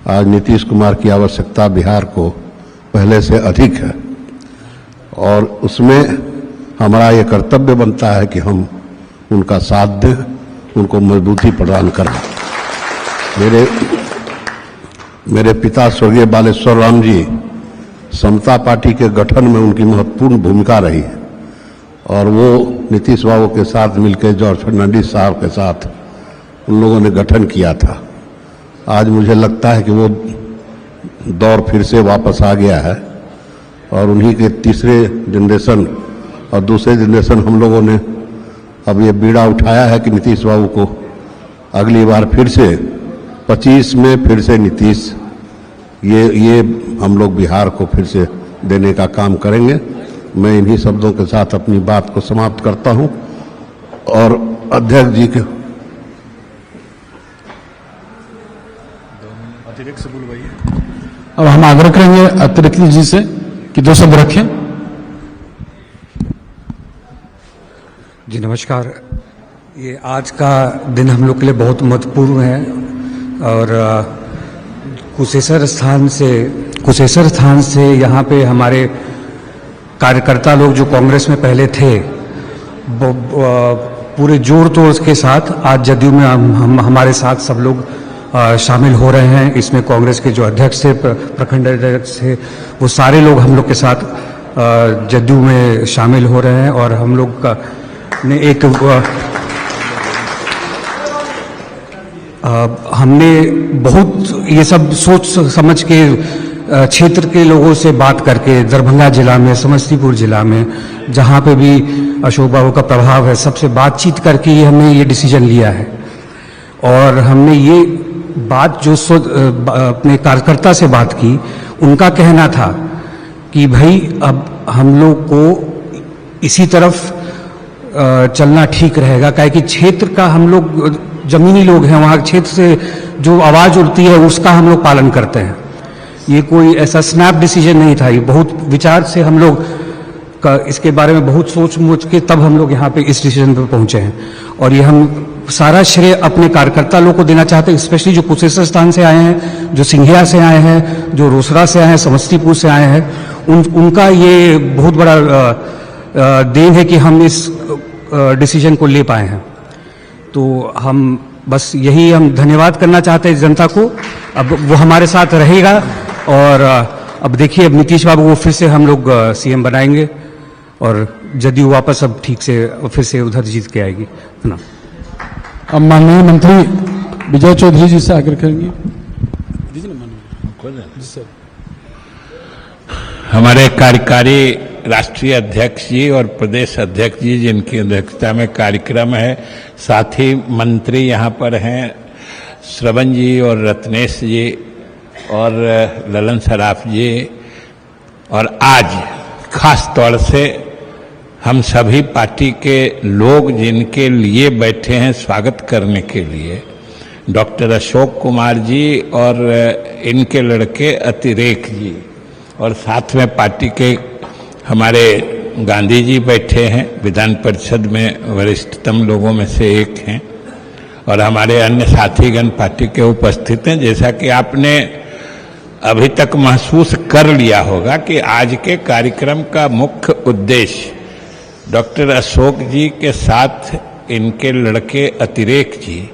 आज नीतीश कुमार की आवश्यकता बिहार को पहले से अधिक है और उसमें हमारा ये कर्तव्य बनता है कि हम उनका साथ दें, उनको मजबूती प्रदान करें। मेरे पिता स्वर्गीय बालेश्वर राम जी समता पार्टी के गठन में उनकी महत्वपूर्ण भूमिका रही है और वो नीतीश बाबू के साथ मिलकर जॉर्ज फर्नांडिस साहब के साथ उन लोगों ने गठन किया था। आज मुझे लगता है कि वो दौर फिर से वापस आ गया है और उन्हीं के तीसरे जनरेशन और दूसरे जनरेशन हम लोगों ने अब ये बीड़ा उठाया है कि नीतीश बाबू को अगली बार फिर से 25 में फिर से नीतीश ये हम लोग बिहार को फिर से देने का काम करेंगे। मैं इन्हीं शब्दों के साथ अपनी बात को समाप्त करता हूं और अध्यक्ष जी के अतिरिक्त से बोलवाइए। अब हम आग्रह करेंगे अतिरिक्त जी से कि 2 शब्द रखें। जी नमस्कार। ये आज का दिन हम लोग के लिए बहुत महत्वपूर्ण है और कुशेश्वर स्थान से यहाँ पे हमारे कार्यकर्ता लोग जो कांग्रेस में पहले थे पूरे जोर तोड़ के साथ आज जदयू में हमारे साथ सब लोग शामिल हो रहे हैं। इसमें कांग्रेस के जो अध्यक्ष थे, प्रखंड अध्यक्ष थे, वो सारे लोग हम लोग के साथ जदयू में शामिल हो रहे हैं और हम लोग ने एक हमने बहुत ये सब सोच समझ के क्षेत्र के लोगों से बात करके दरभंगा जिला में, समस्तीपुर जिला में, जहाँ पे भी अशोक बाबू का प्रभाव है, सबसे बातचीत करके ही हमने ये डिसीजन लिया है। और हमने ये बात जो अपने कार्यकर्ता से बात की, उनका कहना था कि भाई अब हम लोग को इसी तरफ चलना ठीक रहेगा, काहे कि क्षेत्र का हम लोग जमीनी लोग हैं, वहाँ क्षेत्र से जो आवाज़ उठती है उसका हम लोग पालन करते हैं। ये कोई ऐसा स्नैप डिसीजन नहीं था, ये बहुत विचार से हम लोग का इसके बारे में बहुत सोच मोच के तब हम लोग यहाँ पे इस डिसीजन पे पहुँचे हैं। और ये हम सारा श्रेय अपने कार्यकर्ता लोग को देना चाहते हैं, स्पेशली जो कुशेश्वर स्थान से आए हैं, जो सिंघिया से आए हैं, जो रोसड़ा से आए हैं, समस्तीपुर से आए हैं, उनका ये बहुत बड़ा देन है कि हम इस डिसीजन को ले पाए हैं। तो हम बस यही हम धन्यवाद करना चाहते हैं जनता को। अब वो हमारे साथ रहेगा और अब देखिए, अब नीतीश बाबू को फिर से हम लोग सीएम बनाएंगे और जदयू वापस अब ठीक से फिर से उधर जीत के आएगी ना। अब माननीय मंत्री विजय चौधरी जी से आग्रह करेंगे। हमारे कार्यकारी राष्ट्रीय अध्यक्ष जी और प्रदेश अध्यक्ष जी जिनकी अध्यक्षता में कार्यक्रम है, साथ ही मंत्री यहाँ पर हैं श्रवण जी और रत्नेश जी और ललन सराफ जी, और आज खास तौर से हम सभी पार्टी के लोग जिनके लिए बैठे हैं स्वागत करने के लिए, डॉक्टर अशोक कुमार जी और इनके लड़के अतिरेक जी, और साथ में पार्टी के हमारे गांधी जी बैठे हैं, विधान परिषद में वरिष्ठतम लोगों में से एक हैं, और हमारे अन्य साथीगण पार्टी के उपस्थित हैं। जैसा कि आपने अभी तक महसूस कर लिया होगा कि आज के कार्यक्रम का मुख्य उद्देश्य डॉक्टर अशोक जी के साथ इनके लड़के अतिरेक जी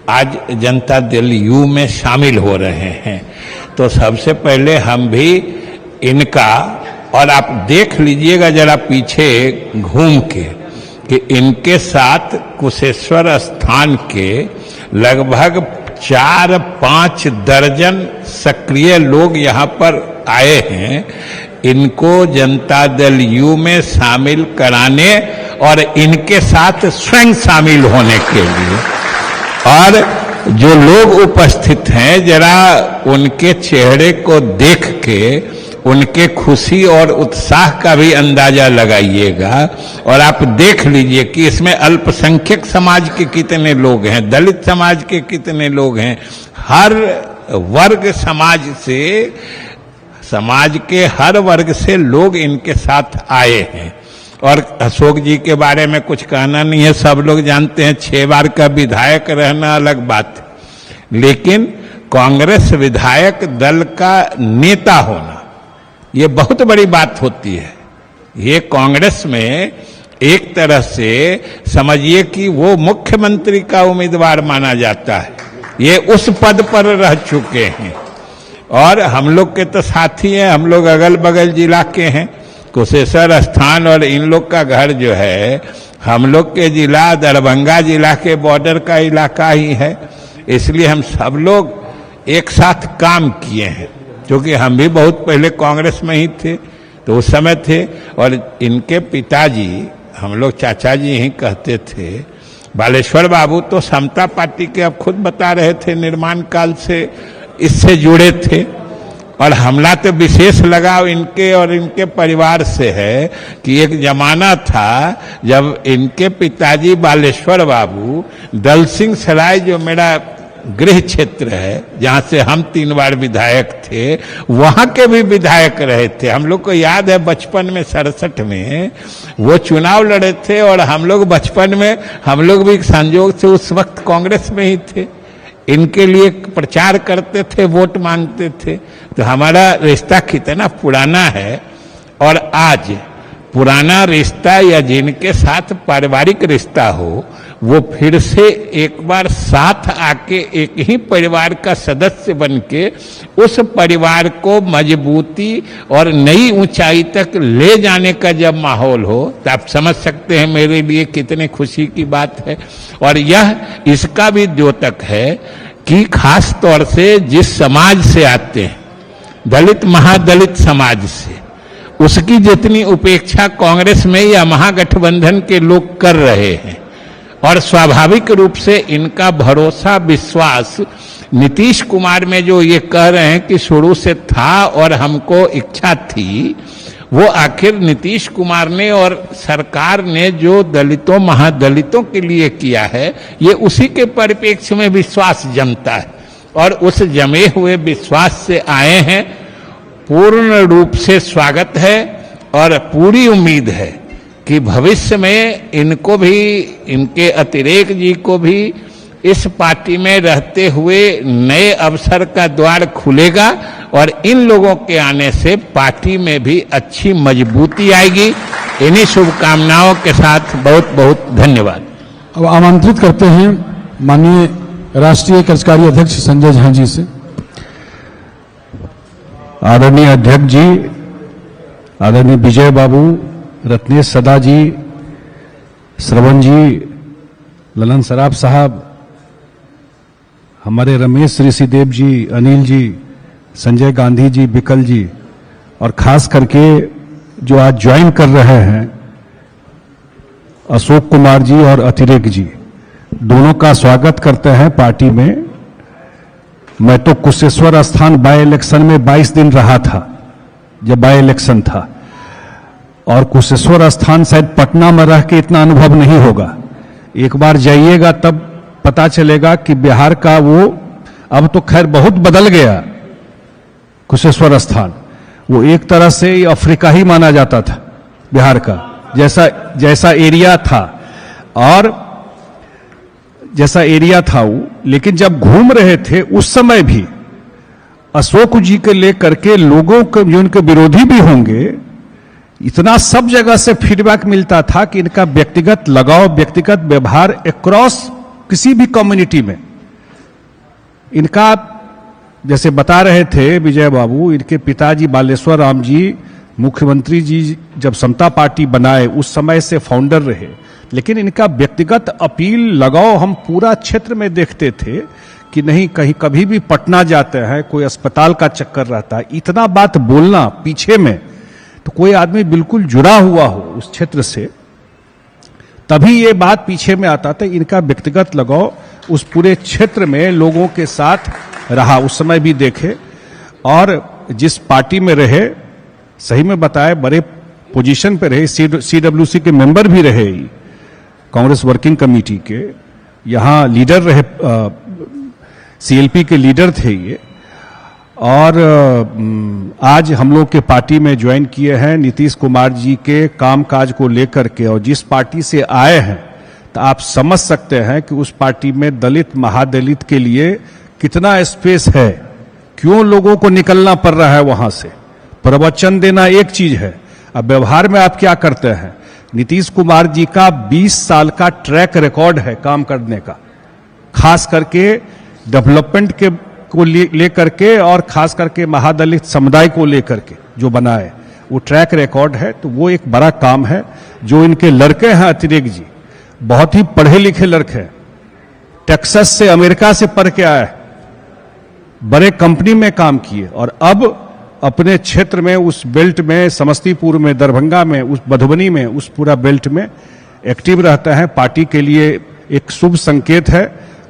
आज जनता दल यू में शामिल हो रहे हैं। तो सबसे पहले हम भी इनका, और आप देख लीजिएगा जरा पीछे घूम के कि इनके साथ कुशेश्वर स्थान के लगभग 4-5 दर्जन सक्रिय लोग यहाँ पर आए हैं इनको जनता दल यू में शामिल कराने और इनके साथ स्वयं शामिल होने के लिए। और जो लोग उपस्थित हैं जरा उनके चेहरे को देख के उनके खुशी और उत्साह का भी अंदाजा लगाइएगा, और आप देख लीजिए कि इसमें अल्पसंख्यक समाज के कितने लोग हैं, दलित समाज के कितने लोग हैं, हर वर्ग समाज के हर वर्ग से लोग इनके साथ आए हैं। और अशोक जी के बारे में कुछ कहना नहीं है, सब लोग जानते हैं 6 बार का विधायक रहना अलग बात है, लेकिन कांग्रेस विधायक दल का नेता होना, ये बहुत बड़ी बात होती है। ये कांग्रेस में एक तरह से समझिए कि वो मुख्यमंत्री का उम्मीदवार माना जाता है। ये उस पद पर रह चुके हैं और हम लोग के तो साथी हैं, हम लोग अगल बगल जिला के हैं। कुशेश्वर स्थान और इन लोग का घर जो है हम लोग के जिला दरभंगा जिला के बॉर्डर का इलाका ही है, इसलिए हम सब लोग एक साथ काम किए हैं। क्योंकि हम भी बहुत पहले कांग्रेस में ही थे, तो उस समय थे। और इनके पिताजी, हम लोग चाचा जी ही कहते थे, बालेश्वर बाबू तो समता पार्टी के, अब खुद बता रहे थे, निर्माण काल से इससे जुड़े थे। और हमला तो विशेष लगाव इनके और इनके परिवार से है कि एक जमाना था जब इनके पिताजी बालेश्वर बाबू दल सिंह सराय, जो मेरा गृह क्षेत्र है जहां से हम 3 बार विधायक थे, वहां के भी विधायक रहे थे। हम लोग को याद है बचपन में 67 में वो चुनाव लड़े थे और हम लोग बचपन में, हम लोग भी संयोग से उस वक्त कांग्रेस में ही थे। इनके लिए प्रचार करते थे, वोट मांगते थे। तो हमारा रिश्ता कितना पुराना है। और आज पुराना रिश्ता या जिनके साथ पारिवारिक रिश्ता हो, वो फिर से एक बार साथ आके एक ही परिवार का सदस्य बनके उस परिवार को मजबूती और नई ऊंचाई तक ले जाने का जब माहौल हो, तो आप समझ सकते हैं मेरे लिए कितने खुशी की बात है। और यह इसका भी द्योतक है कि खास तौर से जिस समाज से आते हैं, दलित महादलित समाज से, उसकी जितनी उपेक्षा कांग्रेस में या महागठबंधन के लोग कर रहे हैं, और स्वाभाविक रूप से इनका भरोसा विश्वास नीतीश कुमार में जो ये कह रहे हैं कि शुरू से था और हमको इच्छा थी, वो आखिर नीतीश कुमार ने और सरकार ने जो दलितों महादलितों के लिए किया है, ये उसी के परिप्रेक्ष्य में विश्वास जमता है। और उस जमे हुए विश्वास से आए हैं। पूर्ण रूप से स्वागत है और पूरी उम्मीद है कि भविष्य में इनको भी, इनके अतिरेक जी को भी इस पार्टी में रहते हुए नए अवसर का द्वार खुलेगा और इन लोगों के आने से पार्टी में भी अच्छी मजबूती आएगी। इन्हीं शुभकामनाओं के साथ बहुत बहुत धन्यवाद। अब आमंत्रित करते हैं माननीय राष्ट्रीय कार्यकारी अध्यक्ष संजय झा जी से। आदरणीय अध्यक्ष जी, आदरणीय विजय बाबू, रत्नेश सदा जी, श्रवण जी, ललन सराफ साहब, हमारे रमेश ऋषिदेव जी, अनिल जी, संजय गांधी जी, बिकल जी, और खास करके जो आज ज्वाइन कर रहे हैं अशोक कुमार जी और अतिरेक जी, दोनों का स्वागत करते हैं पार्टी में। मैं तो कुशेश्वर स्थान बाय इलेक्शन में 22 दिन रहा था जब बाय इलेक्शन था, और कुशेश्वर स्थान शायद पटना में रह के इतना अनुभव नहीं होगा। एक बार जाइएगा तब पता चलेगा कि बिहार का वो, अब तो खैर बहुत बदल गया कुशेश्वर स्थान। वो एक तरह से अफ्रीका ही माना जाता था बिहार का, जैसा एरिया था और जैसा एरिया था वो। लेकिन जब घूम रहे थे उस समय भी अशोक जी के लेकर के लोगों के, जो उनके विरोधी भी होंगे, इतना सब जगह से फीडबैक मिलता था कि इनका व्यक्तिगत लगाव, व्यक्तिगत व्यवहार अक्रॉस किसी भी कम्युनिटी में इनका, जैसे बता रहे थे विजय बाबू, इनके पिताजी बालेश्वर राम जी, मुख्यमंत्री जी जब समता पार्टी बनाए उस समय से फाउंडर रहे, लेकिन इनका व्यक्तिगत अपील लगाव हम पूरा क्षेत्र में देखते थे कि नहीं, कहीं कभी भी पटना जाते हैं कोई अस्पताल का चक्कर रहता है, इतना बात बोलना पीछे में, तो कोई आदमी बिल्कुल जुड़ा हुआ हो उस क्षेत्र से, तभी ये बात पीछे में आता था। इनका व्यक्तिगत लगाव उस पूरे क्षेत्र में लोगों के साथ रहा, उस समय भी देखे, और जिस पार्टी में रहे, सही में बताए, बड़े पोजीशन पे रहे, सीडब्ल्यूसी के मेंबर भी रहे, कांग्रेस वर्किंग कमेटी के, यहाँ लीडर रहे, सीएलपी के लीडर थे ये, और आज हम लोग के पार्टी में ज्वाइन किए हैं नीतीश कुमार जी के कामकाज को लेकर के। और जिस पार्टी से आए हैं तो आप समझ सकते हैं कि उस पार्टी में दलित महादलित के लिए कितना स्पेस है, क्यों लोगों को निकलना पड़ रहा है वहां से। प्रवचन देना एक चीज है, अब व्यवहार में आप क्या करते हैं। नीतीश कुमार जी का 20 साल का ट्रैक रिकॉर्ड है काम करने का, खास करके डेवलपमेंट के को लेकर के और खास करके महादलित समुदाय को लेकर के जो बनाए वो ट्रैक रिकॉर्ड है। तो वो एक बड़ा काम है। जो इनके लड़के हैं अतिरेक जी, बहुत ही पढ़े लिखे लड़के हैं, टेक्सास से अमेरिका से पढ़ के आए, बड़े कंपनी में काम किए और अब अपने क्षेत्र में उस बेल्ट में, समस्तीपुर में, दरभंगा में, उस मधुबनी में, उस पूरा बेल्ट में एक्टिव रहते हैं। पार्टी के लिए एक शुभ संकेत है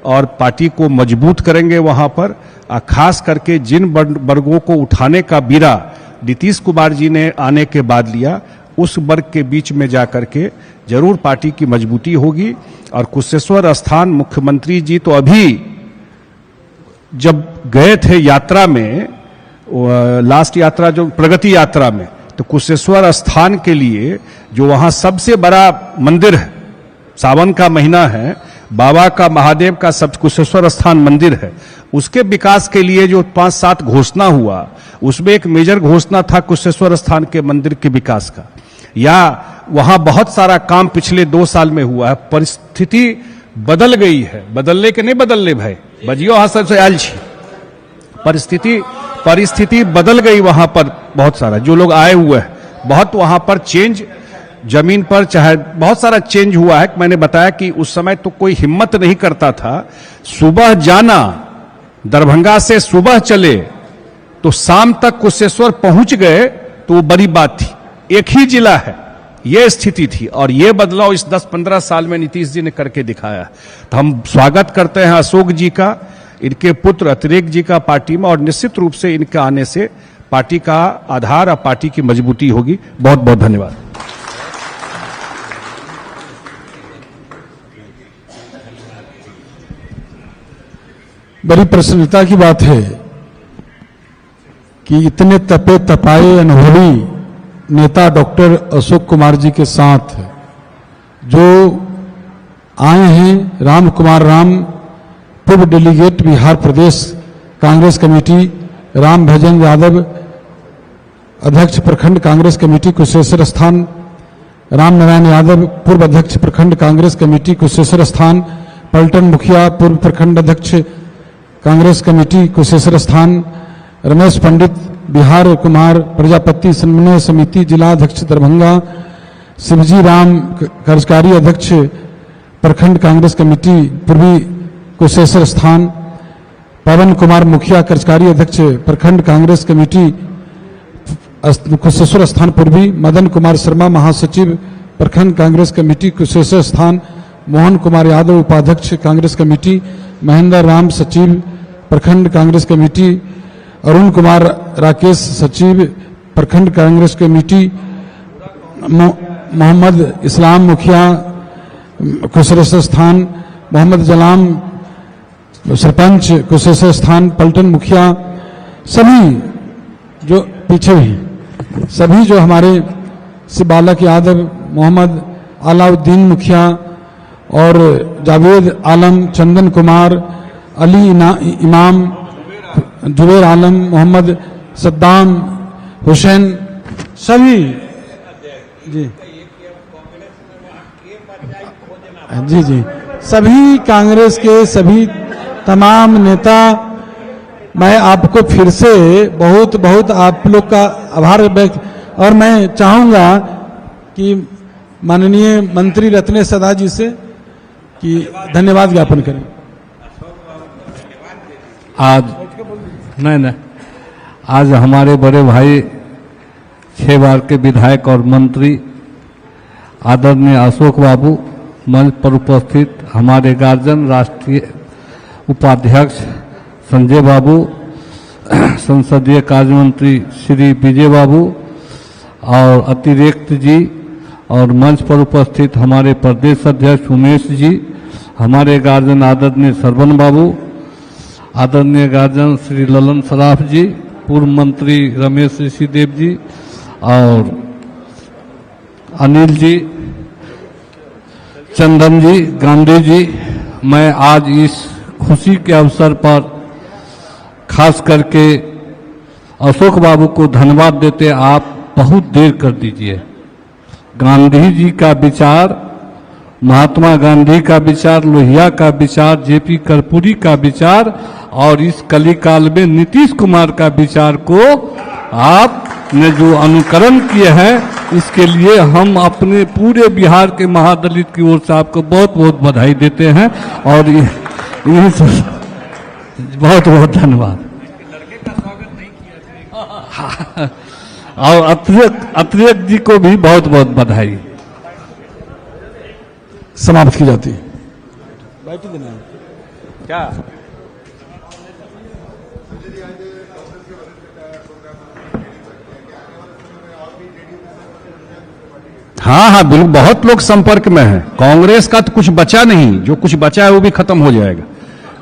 और पार्टी को मजबूत करेंगे वहां पर। खास करके जिन वर्गों को उठाने का बीड़ा नीतीश कुमार जी ने आने के बाद लिया, उस वर्ग के बीच में जाकर के जरूर पार्टी की मजबूती होगी। और कुशेश्वर स्थान मुख्यमंत्री जी तो अभी जब गए थे यात्रा में, लास्ट यात्रा जो प्रगति यात्रा में, तो कुशेश्वर स्थान के लिए जो वहां सबसे बड़ा मंदिर है, सावन का महीना है, बाबा का महादेव का सब कुशेश्वर स्थान मंदिर है, उसके विकास के लिए जो 5-7 घोषणा हुआ, उसमें एक मेजर घोषणा था कुशेश्वर स्थान के मंदिर के विकास का। या वहां बहुत सारा काम पिछले 2 साल में हुआ है। परिस्थिति बदल गई है, बदलने के नहीं बदलने भाई, बजियो हासिल से आयल छी। परिस्थिति बदल गई वहां पर। बहुत सारा जो लोग आए हुए हैं, बहुत वहां पर चेंज, जमीन पर चाहे बहुत सारा चेंज हुआ है। मैंने बताया कि उस समय तो कोई हिम्मत नहीं करता था, सुबह जाना, दरभंगा से सुबह चले तो शाम तक कुशेश्वर पहुंच गए तो वो बड़ी बात थी। एक ही जिला है, ये स्थिति थी और ये बदलाव इस 10-15 साल में नीतीश जी ने करके दिखाया। तो हम स्वागत करते हैं अशोक जी का, इनके पुत्र अतिरेक जी का पार्टी में, और निश्चित रूप से इनके आने से पार्टी का आधार और पार्टी की मजबूती होगी। बहुत बहुत धन्यवाद। बड़ी प्रसन्नता की बात है कि इतने तपे तपाए अनुभवी नेता डॉक्टर अशोक कुमार जी के साथ जो आए हैं, राम कुमार राम, पूर्व डेलीगेट बिहार प्रदेश कांग्रेस कमेटी, राम भजन यादव, अध्यक्ष प्रखंड कांग्रेस कमेटी कुशेश्वर स्थान, राम नारायण यादव, पूर्व अध्यक्ष प्रखंड कांग्रेस कमेटी कुशेश्वर स्थान, पलटन मुखिया, पूर्व प्रखंड अध्यक्ष कांग्रेस कमेटी कुशेश्वर स्थान, रमेश पंडित, बिहार कुमार प्रजापति समन्वय समिति जिलाध्यक्ष दरभंगा, शिवजी राम कार्यकारी अध्यक्ष प्रखंड कांग्रेस कमेटी पूर्वी कुशेश्वर स्थान, पवन कुमार मुखिया कार्यकारी अध्यक्ष प्रखंड कांग्रेस कमेटी कुशेश्वर स्थान पूर्वी, मदन कुमार शर्मा महासचिव प्रखंड कांग्रेस कमेटी कुशेश्वर स्थान, मोहन कुमार यादव उपाध्यक्ष कांग्रेस कमेटी, महेंद्र राम सचिव प्रखंड कांग्रेस कमेटी, अरुण कुमार राकेश सचिव प्रखंड कांग्रेस कमेटी, मोहम्मद इस्लाम मुखिया कुशेश्वर स्थान, मोहम्मद जलाम सरपंच कुशेश्वर स्थान, पलटन मुखिया, सभी जो पीछे हैं, सभी जो हमारे से बालक यादव, मोहम्मद अलाउद्दीन मुखिया और जावेद आलम, चंदन कुमार, अली इमाम, जुबेर आलम, मोहम्मद सद्दाम हुसैन, सभी जी सभी कांग्रेस के सभी तमाम नेता, मैं आपको फिर से बहुत बहुत आप लोग का आभार व्यक्त, और मैं चाहूंगा कि माननीय मंत्री रत्नेश सदा जी से कि धन्यवाद ज्ञापन करें। आज हमारे बड़े भाई 6 बार के विधायक और मंत्री आदरणीय अशोक बाबू, मंच पर उपस्थित हमारे गार्जियन राष्ट्रीय उपाध्यक्ष संजय बाबू, संसदीय कार्य मंत्री श्री विजय बाबू और अतिरिक्त जी, और मंच पर उपस्थित हमारे प्रदेश अध्यक्ष उमेश जी, हमारे गार्जियन आदरणीय सरवन बाबू, आदरणीय गार्जियन श्री ललन सराफ जी, पूर्व मंत्री रमेश ऋषिदेव जी और अनिल जी, चंदन जी, गांधी जी, मैं आज इस खुशी के अवसर पर खास करके अशोक बाबू को धन्यवाद देते, आप बहुत देर कर दीजिए। गांधी जी का विचार, महात्मा गांधी का विचार, लोहिया का विचार, जेपी कर्पूरी का विचार और इस कलिकाल में नीतीश कुमार का विचार को आपने जो अनुकरण किए हैं, इसके लिए हम अपने पूरे बिहार के महादलित की ओर से आपको बहुत बहुत बधाई देते हैं और बहुत बहुत धन्यवाद। और अतिरिक्त जी को भी बहुत बहुत बधाई। समाप्त की जाती है। क्या हाँ हाँ बिल्कुल, बहुत लोग संपर्क में हैं। कांग्रेस का तो कुछ बचा नहीं, जो कुछ बचा है वो भी खत्म हो जाएगा।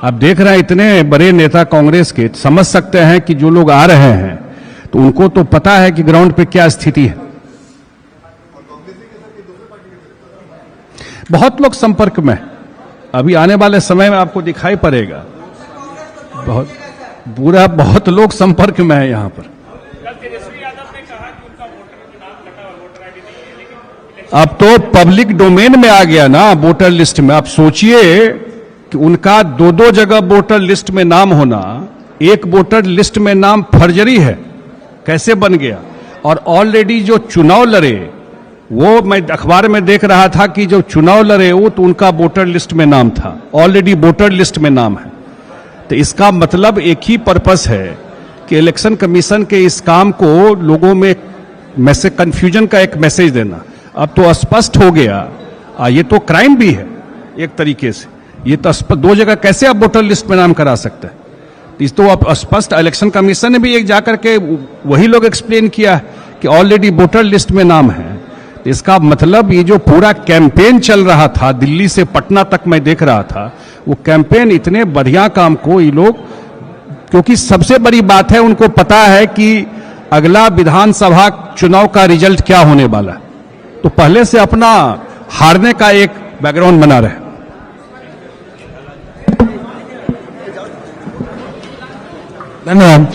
आप देख रहे हैं इतने बड़े नेता कांग्रेस के, समझ सकते हैं कि जो लोग आ रहे हैं तो उनको तो पता है कि ग्राउंड पे क्या स्थिति है। बहुत लोग संपर्क में, अभी आने वाले समय में आपको दिखाई पड़ेगा, बहुत लोग संपर्क में है यहां पर। अब तो पब्लिक डोमेन में आ गया ना वोटर लिस्ट में। आप सोचिए कि उनका दो दो जगह वोटर लिस्ट में नाम होना, एक वोटर लिस्ट में नाम फर्जरी है, कैसे बन गया। और ऑलरेडी जो चुनाव लड़े, वो मैं अखबार में देख रहा था कि जो चुनाव लड़े वो तो उनका वोटर लिस्ट में नाम था, ऑलरेडी वोटर लिस्ट में नाम है। तो इसका मतलब एक ही पर्पस है कि इलेक्शन कमीशन के इस काम को लोगों में मैसेज, कंफ्यूजन का एक मैसेज देना। अब तो स्पष्ट हो गया, ये तो क्राइम भी है एक तरीके से। ये तो दो जगह कैसे आप वोटर लिस्ट में नाम करा सकते हैं, इस तो आप स्पष्ट, इलेक्शन कमीशन ने भी एक जाकर के वही लोग एक्सप्लेन किया कि ऑलरेडी वोटर लिस्ट में नाम है। तो इसका मतलब ये जो पूरा कैंपेन चल रहा था, दिल्ली से पटना तक मैं देख रहा था, वो कैंपेन इतने बढ़िया काम को ये लोग, क्योंकि सबसे बड़ी बात है उनको पता है कि अगला विधानसभा चुनाव का रिजल्ट क्या होने वाला है, तो पहले से अपना हारने का एक बैकग्राउंड बना रहे। धन्यवाद।